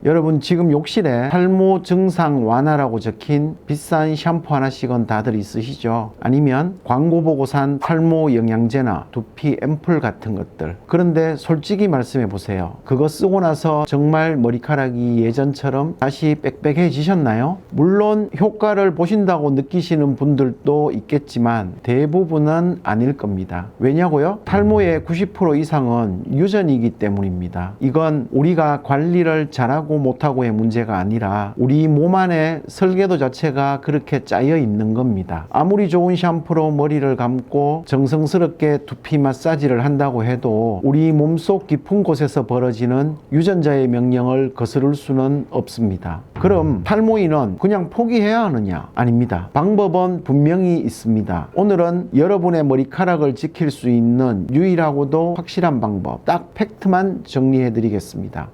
여러분 지금 욕실에 탈모 증상 완화라고 적힌 비싼 샴푸 하나씩은 다들 있으시죠? 아니면 광고 보고 산 탈모 영양제나 두피 앰플 같은 것들. 그런데 솔직히 말씀해 보세요. 그거 쓰고 나서 정말 머리카락이 예전처럼 다시 빽빽해지셨나요? 물론 효과를 보신다고 느끼시는 분들도 있겠지만 대부분은 아닐 겁니다. 왜냐고요? 탈모의 90% 이상은 유전이기 때문입니다. 이건 우리가 관리를 잘하고 못하고의 문제가 아니라 우리 몸 안에 설계도 자체가 그렇게 짜여 있는 겁니다. 아무리 좋은 샴푸로 머리를 감고 정성스럽게 두피 마사지를 한다고 해도 우리 몸속 깊은 곳에서 벌어지는 유전자의 명령을 거스를 수는 없습니다. 그럼 탈모인은 그냥 포기해야 하느냐? 아닙니다. 방법은 분명히 있습니다. 오늘은 여러분의 머리카락을 지킬 수 있는 유일하고도 확실한 방법, 딱 팩트만 정리해 드리겠습니다.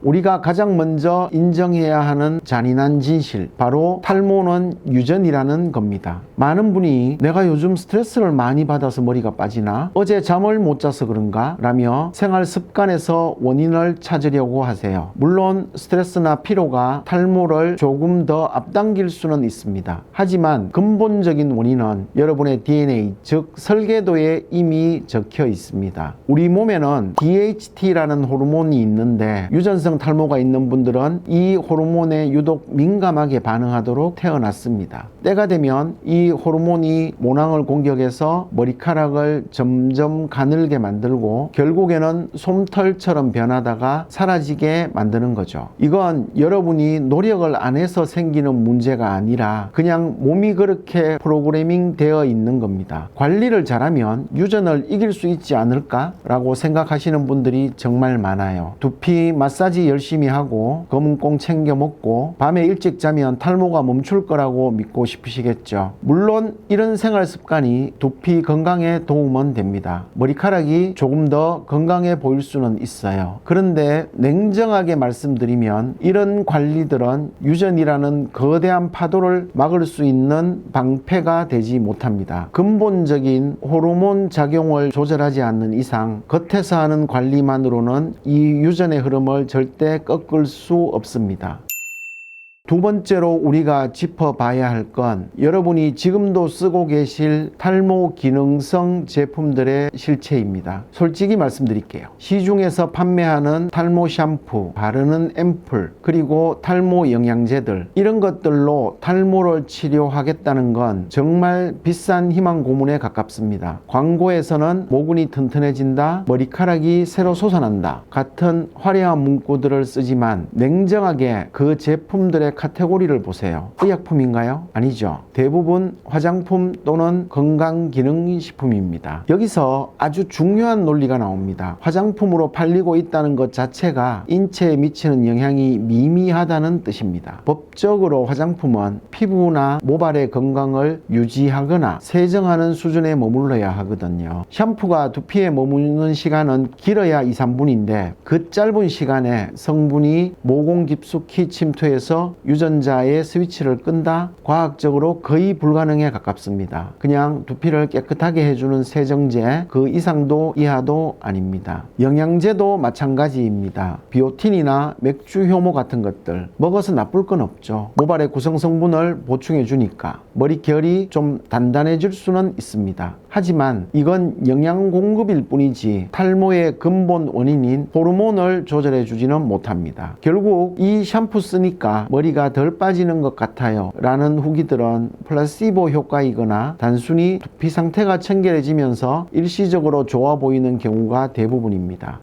우리가 가장 먼저 인정해야 하는 잔인한 진실, 바로 탈모는 유전이라는 겁니다. 많은 분이 내가 요즘 스트레스를 많이 받아서 머리가 빠지나? 어제 잠을 못 자서 그런가? 라며 생활 습관에서 원인을 찾으려고 하세요. 물론 스트레스나 피로가 탈모를 조금 더 앞당길 수는 있습니다. 하지만 근본적인 원인은 여러분의 DNA, 즉 설계도에 이미 적혀 있습니다. 우리 몸에는 DHT라는 호르몬이 있는데 유전성 탈모가 있는 분들은 이 호르몬에 유독 민감하게 반응하도록 태어났습니다. 때가 되면 이 호르몬이 모낭을 공격해서 머리카락을 점점 가늘게 만들고 결국에는 솜털처럼 변하다가 사라지게 만드는 거죠. 이건 여러분이 노력을 안 해서 생기는 문제가 아니라 그냥 몸이 그렇게 프로그래밍 되어 있는 겁니다. 관리를 잘하면 유전을 이길 수 있지 않을까? 라고 생각하시는 분들이 정말 많아요. 두피 마사지 열심히 하고 검은콩 챙겨 먹고 밤에 일찍 자면 탈모가 멈출 거라고 믿고 싶으시겠죠. 물론 이런 생활 습관이 두피 건강에 도움은 됩니다. 머리카락이 조금 더 건강해 보일 수는 있어요. 그런데 냉정하게 말씀드리면 이런 관리들은 유전이라는 거대한 파도를 막을 수 있는 방패가 되지 못합니다. 근본적인 호르몬 작용을 조절하지 않는 이상 겉에서 하는 관리만으로는 이 유전의 흐름을 절대 꺾을 수 없습니다. 두 번째로 우리가 짚어봐야 할 건 여러분이 지금도 쓰고 계실 탈모 기능성 제품들의 실체입니다. 솔직히 말씀드릴게요. 시중에서 판매하는 탈모 샴푸, 바르는 앰플, 그리고 탈모 영양제들, 이런 것들로 탈모를 치료하겠다는 건 정말 비싼 희망 고문에 가깝습니다. 광고에서는 모근이 튼튼해진다, 머리카락이 새로 솟아난다 같은 화려한 문구들을 쓰지만 냉정하게 그 제품들의 카테고리를 보세요. 의약품인가요? 아니죠. 대부분 화장품 또는 건강기능식품입니다. 여기서 아주 중요한 논리가 나옵니다. 화장품으로 팔리고 있다는 것 자체가 인체에 미치는 영향이 미미하다는 뜻입니다. 법적으로 화장품은 피부나 모발의 건강을 유지하거나 세정하는 수준에 머물러야 하거든요. 샴푸가 두피에 머무는 시간은 길어야 2~3분인데 그 짧은 시간에 성분이 모공 깊숙이 침투해서 유전자의 스위치를 끈다? 과학적으로 거의 불가능에 가깝습니다. 그냥 두피를 깨끗하게 해주는 세정제, 그 이상도 이하도 아닙니다. 영양제도 마찬가지입니다. 비오틴이나 맥주 효모 같은 것들 먹어서 나쁠 건 없죠. 모발의 구성 성분을 보충해 주니까 머리 결이 좀 단단해질 수는 있습니다. 하지만 이건 영양 공급일 뿐이지 탈모의 근본 원인인 호르몬을 조절해 주지는 못합니다. 결국 이 샴푸 쓰니까 머리가 덜 빠지는 것 같아요 라는 후기들은 플라시보 효과이거나 단순히 두피 상태가 청결해지면서 일시적으로 좋아 보이는 경우가 대부분입니다.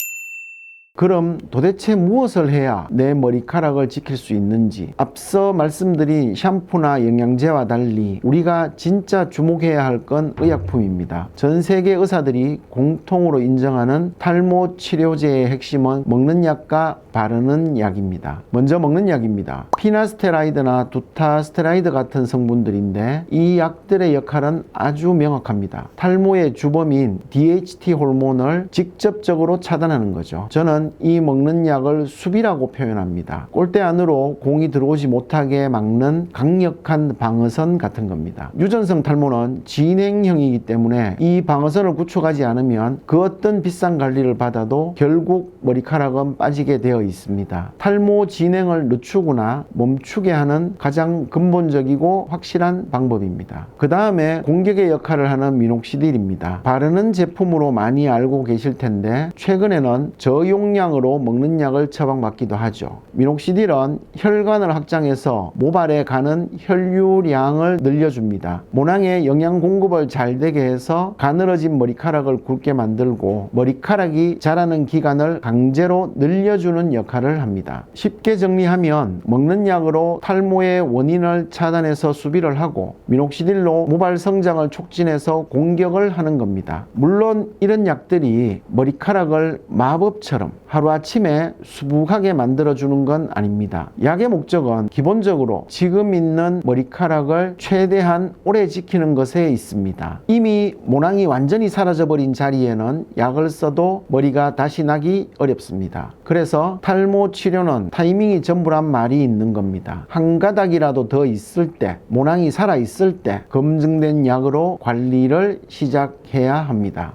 그럼 도대체 무엇을 해야 내 머리카락을 지킬 수 있는지, 앞서 말씀드린 샴푸나 영양제와 달리 우리가 진짜 주목해야 할 건 의약품입니다. 전 세계 의사들이 공통으로 인정하는 탈모 치료제의 핵심은 먹는 약과 바르는 약입니다. 먼저 먹는 약입니다. 피나스테라이드나 두타스테라이드 같은 성분들인데 이 약들의 역할은 아주 명확합니다. 탈모의 주범인 DHT 호르몬을 직접적으로 차단하는 거죠. 저는 미용실에서는 이 먹는 약을 수비라고 표현합니다. 골대 안으로 공이 들어오지 못하게 막는 강력한 방어선 같은 겁니다. 유전성 탈모는 진행형이기 때문에 이 방어선을 구축하지 않으면 그 어떤 비싼 관리를 받아도 결국 머리카락은 빠지게 되어 있습니다. 탈모 진행을 늦추거나 멈추게 하는 가장 근본적이고 확실한 방법입니다. 그 다음에 공격의 역할을 하는 미녹시딜입니다. 바르는 제품으로 많이 알고 계실 텐데 최근에는 저용량으로 먹는 약을 처방받기도 하죠. 미녹시딜은 혈관을 확장해서 모발에 가는 혈류량을 늘려줍니다. 모낭의 영양 공급을 잘 되게 해서 가늘어진 머리카락을 굵게 만들고 머리카락이 자라는 기간을 강제로 늘려주는 역할을 합니다. 쉽게 정리하면 먹는 약으로 탈모의 원인을 차단해서 수비를 하고 미녹시딜로 모발 성장을 촉진해서 공격을 하는 겁니다. 물론 이런 약들이 머리카락을 마법처럼 하루아침에 수북하게 만들어주는 건 아닙니다. 약의 목적은 기본적으로 지금 있는 머리카락을 최대한 오래 지키는 것에 있습니다. 이미 모낭이 완전히 사라져버린 자리에는 약을 써도 머리가 다시 나기 어렵습니다. 그래서 탈모 치료는 타이밍이 전부란 말이 있는 겁니다. 한 가닥이라도 더 있을 때, 모낭이 살아있을 때 검증된 약으로 관리를 시작해야 합니다.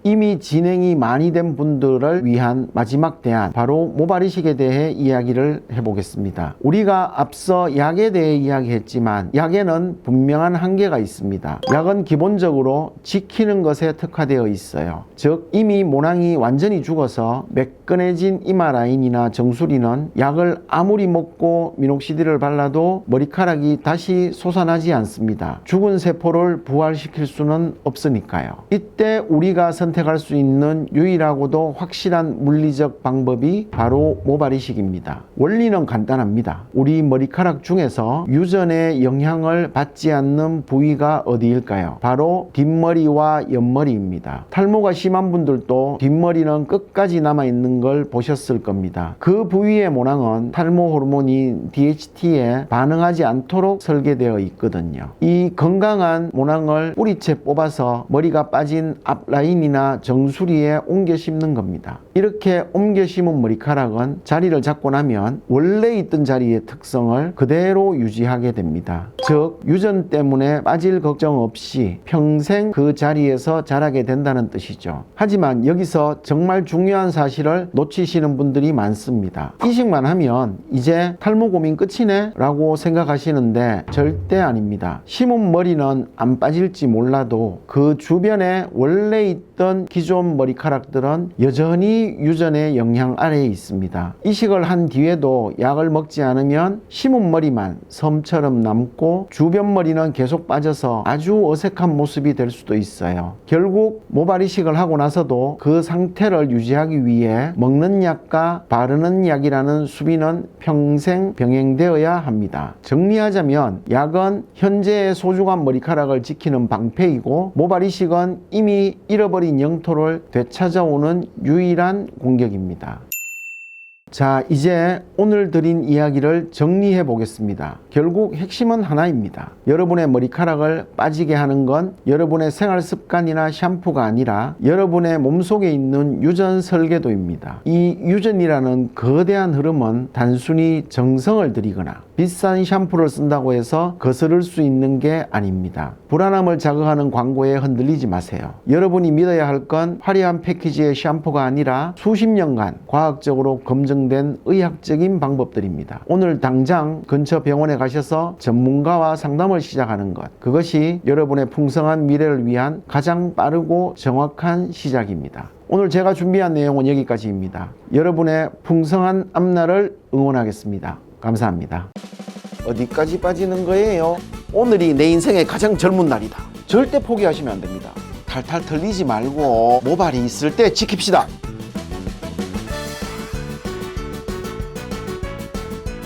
이미 진행이 많이 된 분들을 위한 마지막 대안, 바로 모발 이식에 대해 이야기를 해보겠습니다. 우리가 앞서 약에 대해 이야기했지만 약에는 분명한 한계가 있습니다. 약은 기본적으로 지키는 것에 특화되어 있어요. 즉 이미 모낭이 완전히 죽어서 매끈해진 이마 라인이나 정수리는 약을 아무리 먹고 미녹시딜을 발라도 머리카락이 다시 솟아나지 않습니다. 죽은 세포를 부활시킬 수는 없으니까요. 이때 우리가 선택할 수 있는 유일하고도 확실한 물리적 방법이 바로 모발 이식입니다. 원리는 간단합니다. 우리 머리카락 중에서 유전의 영향을 받지 않는 부위가 어디일까요? 바로 뒷머리와 옆머리입니다. 탈모가 심한 분들도 뒷머리는 끝까지 남아있는 걸 보셨을 겁니다. 그 부위의 모낭은 탈모 호르몬인 DHT에 반응하지 않도록 설계되어 있거든요. 이 건강한 모낭을 뿌리채 뽑아서 머리가 빠진 앞라인이나 정수리에 옮겨 심는 겁니다. 이렇게 옮겨 심은 머리카락은 자리를 잡고 나면 원래 있던 자리의 특성을 그대로 유지하게 됩니다. 즉 유전 때문에 빠질 걱정 없이 평생 그 자리에서 자라게 된다는 뜻이죠. 하지만 여기서 정말 중요한 사실을 놓치시는 분들이 많습니다. 이식만 하면 이제 탈모 고민 끝이네 라고 생각하시는데 절대 아닙니다. 심은 머리는 안 빠질지 몰라도 그 주변에 원래 있던 기존 머리카락들은 여전히 유전의 영향 아래에 있습니다. 이식을 한 뒤에도 약을 먹지 않으면 심은 머리만 섬처럼 남고 주변 머리는 계속 빠져서 아주 어색한 모습이 될 수도 있어요. 결국 모발 이식을 하고 나서도 그 상태를 유지하기 위해 먹는 약과 바르는 약이라는 수비는 평생 병행되어야 합니다. 정리하자면 약은 현재의 소중한 머리카락을 지키는 방패이고 모발 이식은 이미 잃어버린 영토를 되찾아오는 유일한 공격입니다. 자, 이제 오늘 드린 이야기를 정리해 보겠습니다. 결국 핵심은 하나입니다. 여러분의 머리카락을 빠지게 하는 건 여러분의 생활 습관이나 샴푸가 아니라 여러분의 몸속에 있는 유전 설계도입니다. 이 유전이라는 거대한 흐름은 단순히 정성을 들이거나 비싼 샴푸를 쓴다고 해서 거스를 수 있는 게 아닙니다. 불안함을 자극하는 광고에 흔들리지 마세요. 여러분이 믿어야 할 건 화려한 패키지의 샴푸가 아니라 수십 년간 과학적으로 검증된 의학적인 방법들입니다. 오늘 당장 근처 병원에 가셔서 전문가와 상담을 시작하는 것, 그것이 여러분의 풍성한 미래를 위한 가장 빠르고 정확한 시작입니다. 오늘 제가 준비한 내용은 여기까지입니다. 여러분의 풍성한 앞날을 응원하겠습니다. 감사합니다. 어디까지 빠지는 거예요? 오늘이 내 인생의 가장 젊은 날이다. 절대 포기하시면 안 됩니다. 탈탈 털리지 말고 모발이 있을 때 지킵시다.